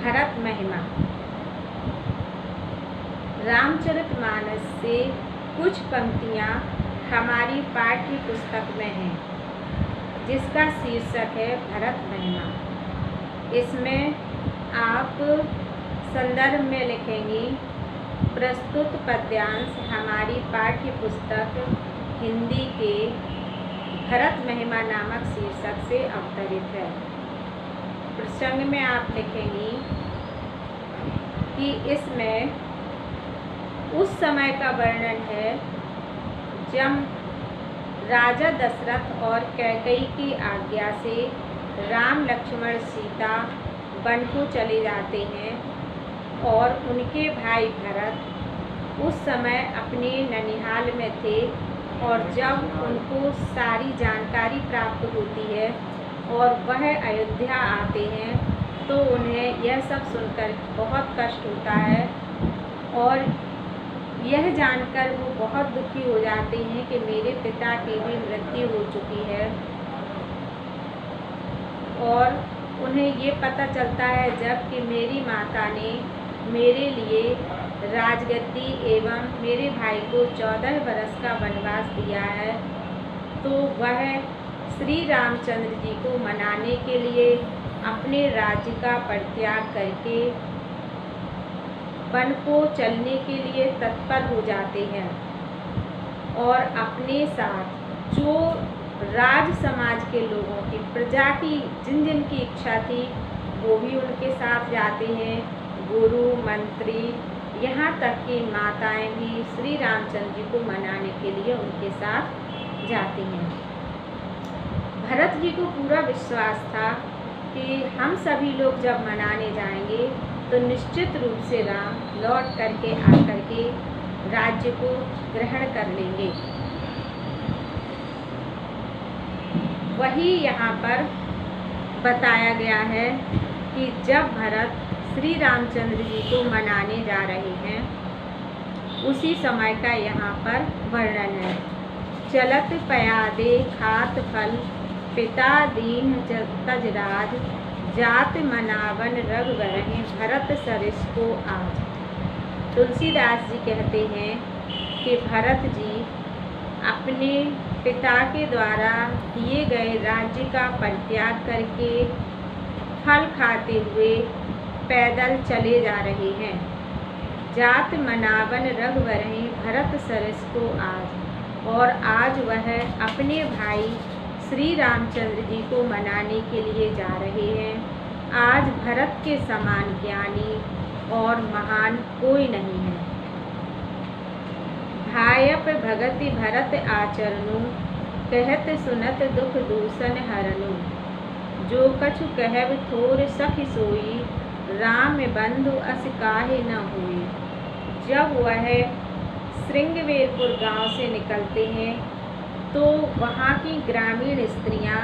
भरत महिमा। रामचरितमानस से कुछ पंक्तियाँ हमारी पाठ्य पुस्तक में हैं, जिसका शीर्षक है भरत महिमा। इसमें आप संदर्भ में लिखेंगी, प्रस्तुत पद्यांश हमारी पाठ्य पुस्तक हिंदी के भरत महिमा नामक शीर्षक से अवतरित है। प्रसंग में आप लिखेंगी कि इसमें उस समय का वर्णन है जब राजा दशरथ और कैकेयी की आज्ञा से राम लक्ष्मण सीता वन को चले जाते हैं और उनके भाई भरत उस समय अपने ननिहाल में थे। और जब उनको सारी जानकारी प्राप्त होती है और वह अयोध्या आते हैं तो उन्हें यह सब सुनकर बहुत कष्ट होता है और यह जानकर वो बहुत दुखी हो जाते हैं कि मेरे पिता की भी मृत्यु हो चुकी है। और उन्हें ये पता चलता है जबकि मेरी माता ने मेरे लिए राजगद्दी एवं मेरे भाई को 14 बरस का वनवास दिया है, तो वह श्री रामचंद्र जी को मनाने के लिए अपने राज्य का परित्याग करके वन को चलने के लिए तत्पर हो जाते हैं और अपने साथ जो राज समाज के लोगों की प्रजा की जिन की इच्छा थी वो भी उनके साथ जाते हैं। गुरु मंत्री यहाँ तक कि माताएं भी श्री रामचंद्र जी को मनाने के लिए उनके साथ जाती हैं। भरत जी को पूरा विश्वास था कि हम सभी लोग जब मनाने जाएंगे तो निश्चित रूप से राम लौट करके आकर के राज्य को ग्रहण कर लेंगे। वही यहाँ पर बताया गया है कि जब भरत श्री रामचंद्र जी को मनाने जा रहे हैं उसी समय का यहाँ पर वर्णन है। चलत पयादे खात फल पिता दीन तजराज जात मनावन रघुवरहि भरत सरिस को आज। तुलसीदास जी कहते हैं कि भरत जी अपने पिता के द्वारा दिए गए राज्य का परित्याग करके फल खाते हुए पैदल चले जा रहे हैं। जात मनावन रघुवरहि भरत सरिस को आज, और आज वह अपने भाई श्री रामचंद्र जी को मनाने के लिए जा रहे हैं। आज भरत के समान ज्ञानी और महान कोई नहीं है। भायप भगति भरत आचरणु कहत सुनत दुख दूषण हरनु। जो कछु कहब थोर सखी सोई राम बंधु अस काहे न होई। जब वह श्रृंगवेरपुर गांव से निकलते हैं तो वहाँ की ग्रामीण स्त्रियाँ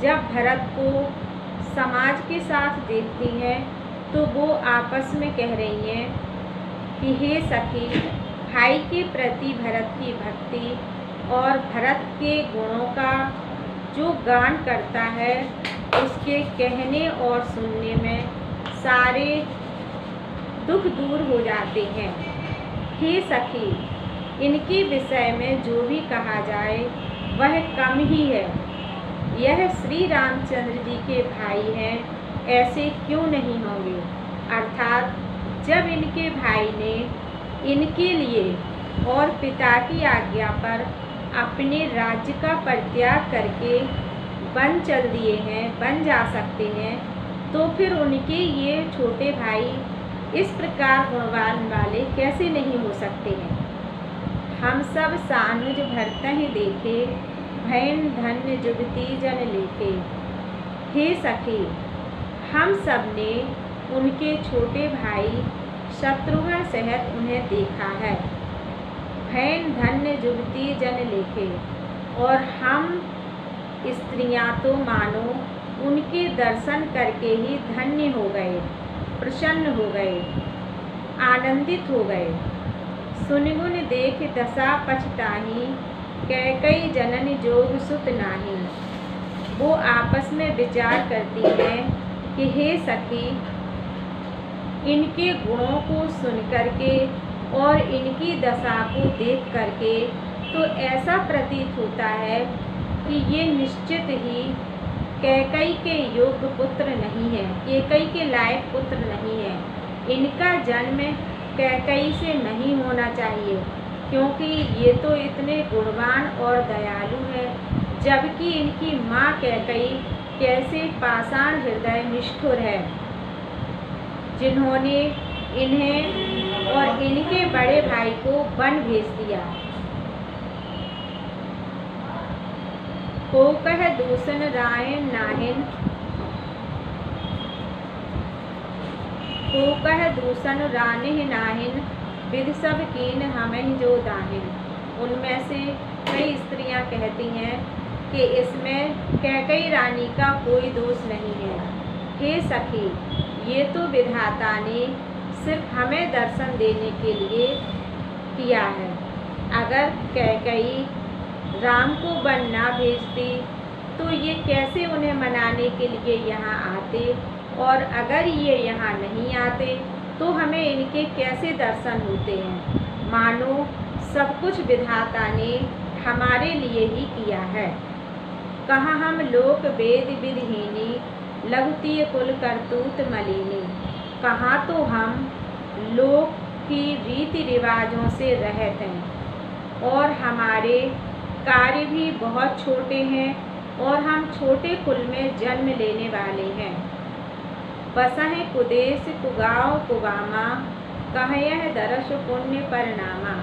जब भरत को समाज के साथ देखती हैं तो वो आपस में कह रही हैं कि हे सखी, भाई के प्रति भरत की भक्ति और भरत के गुणों का जो गान करता है उसके कहने और सुनने में सारे दुख दूर हो जाते हैं। हे सखी, इनके विषय में जो भी कहा जाए वह कम ही है। यह श्री रामचंद्र जी के भाई हैं, ऐसे क्यों नहीं होंगे। अर्थात जब इनके भाई ने इनके लिए और पिता की आज्ञा पर अपने राज्य का परित्याग करके वन चल दिए हैं, वन जा सकते हैं, तो फिर उनके ये छोटे भाई इस प्रकार गुणवान वाले कैसे नहीं हो सकते हैं। हम सब सानुज भरतहि देखे भैन धन्य जुगती जन लेके। हे सखी, हम सब ने उनके छोटे भाई शत्रुघ्न सहित उन्हें देखा है। भैन धन्य जुगती जन लेके, और हम स्त्रियां तो मानो उनके दर्शन करके ही धन्य हो गए, प्रसन्न हो गए, आनंदित हो गए। सुनिगुन देख दशा पछताही कैकेयी जननी जोग सुत नाही। वो आपस में विचार करती हैं कि हे सखी, इनके गुणों को सुन करके और इनकी दशा को देख करके तो ऐसा प्रतीत होता है कि ये निश्चित ही कैकई के योग्य पुत्र नहीं है, कैकई के लायक पुत्र नहीं है। इनका जन्म कैकई से नहीं होना चाहिए, क्योंकि ये तो इतने गुणवान और दयालु है, जबकि इनकी माँ कैकई कैसे पाषाण हृदय निष्ठुर है, जिन्होंने इन्हें और इनके बड़े भाई को वन भेज दिया। को कह दूषण रायन नाहिन, को कह दूषण रानिह नाहिन, विध सब कीन हमें जो दाहिन। उनमें से कई स्त्रियां कहती हैं कि इसमें कैकई रानी का कोई दोष नहीं है। हे सखी, ये तो विधाता ने सिर्फ हमें दर्शन देने के लिए किया है। अगर कैकई राम को वन ना भेजती तो ये कैसे उन्हें मनाने के लिए यहाँ आते, और अगर ये यहाँ नहीं आते तो हमें इनके कैसे दर्शन होते हैं। मानो सब कुछ विधाता ने हमारे लिए ही किया है। कहाँ हम लोक वेद विधहीनी, लघुतीय कुल करतूत मलिनी। कहाँ तो हम लोक की रीति रिवाजों से रहित हैं और हमारे कार्य भी बहुत छोटे हैं और हम छोटे कुल में जन्म लेने वाले हैं। बसहें कुदेश कुगाओ कुगामा, कहयह दरस पुण्य परिणामा।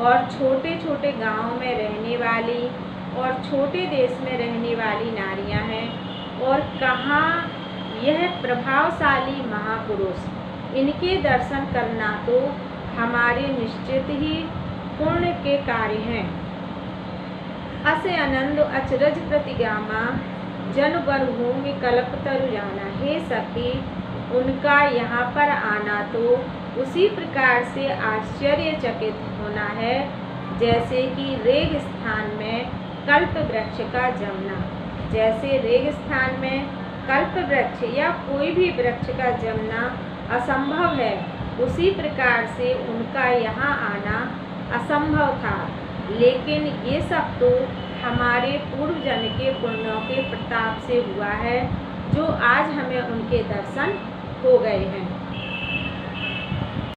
और छोटे छोटे गाँव में रहने वाली और छोटे देश में रहने वाली नारियां हैं, और कहाँ यह प्रभावशाली महापुरुष। इनके दर्शन करना तो हमारे निश्चित ही पुण्य के कार्य हैं। असे आनंद अचरज प्रतिगामा, जन बर भूमि कल्प तरु जाना। हे सखी, उनका यहाँ पर आना तो उसी प्रकार से आश्चर्यचकित होना है जैसे कि रेगिस्तान में कल्प वृक्ष का जमना। जैसे रेगिस्तान में कल्प वृक्ष या कोई भी वृक्ष का जमना असंभव है, उसी प्रकार से उनका यहाँ आना असंभव था। लेकिन ये सब तो हमारे पूर्व जन्म के पुण्यों के प्रताप से हुआ है, जो आज हमें उनके दर्शन हो गए हैं।